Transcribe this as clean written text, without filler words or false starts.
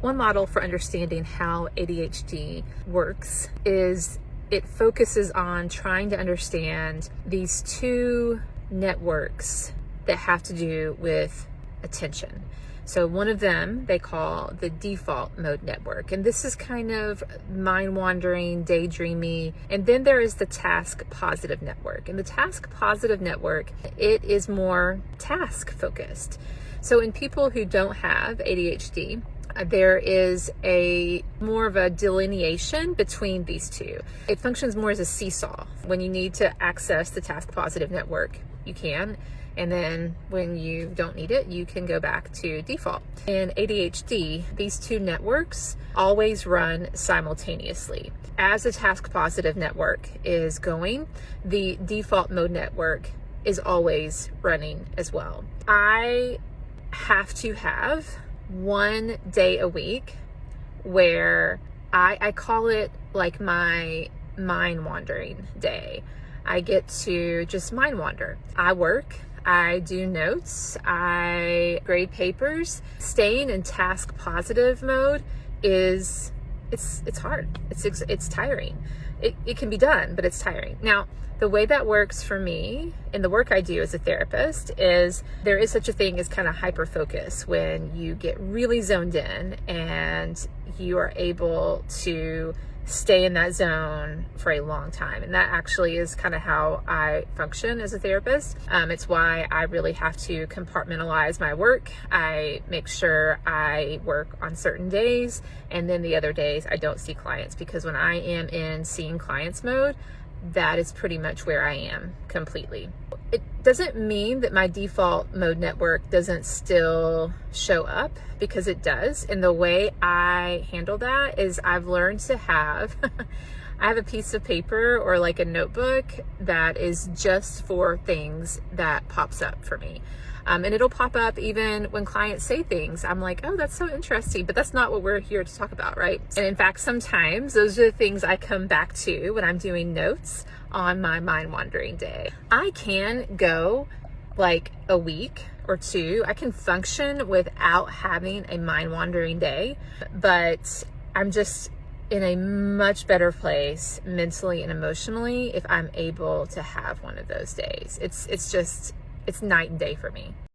One model for understanding how ADHD works is it focuses on trying to understand these two networks that have to do with attention. So one of them they call the default mode network, and this is kind of mind-wandering, daydreamy. And then there is the task positive network, and the task positive network, it is more task focused. So in people who don't have ADHD, there is a more of a delineation between these two. It functions more as a seesaw. When you need to access the task positive network, you can. And then when you don't need it, you can go back to default. In ADHD, these two networks always run simultaneously. As the task positive network is going, the default mode network is always running as well. I have to have one day a week where I call it like my mind wandering day. I get to just mind wander. I work, I do notes, I grade papers. Staying in task positive mode is it's hard. It's tiring. It can be done, but it's tiring. Now, the way that works for me in the work I do as a therapist is there is such a thing as kind of hyper focus, when you get really zoned in and you are able to stay in that zone for a long time. And that actually is kind of how I function as a therapist. It's why I really have to compartmentalize my work. I make sure I work on certain days, and then the other days I don't see clients, because when I am in seeing clients mode, that is pretty much where I am completely. It doesn't mean that my default mode network doesn't still show up, because it does. And the way I handle that is I've learned to have, I have a piece of paper or like a notebook that is just for things that pops up for me. And it'll pop up even when clients say things. I'm like, oh, that's so interesting, but that's not what we're here to talk about, right? And in fact, sometimes those are the things I come back to when I'm doing notes on my mind wandering day. I can go like a week or two. I can function without having a mind wandering day, but I'm just in a much better place mentally and emotionally if I'm able to have one of those days. It's night and day for me.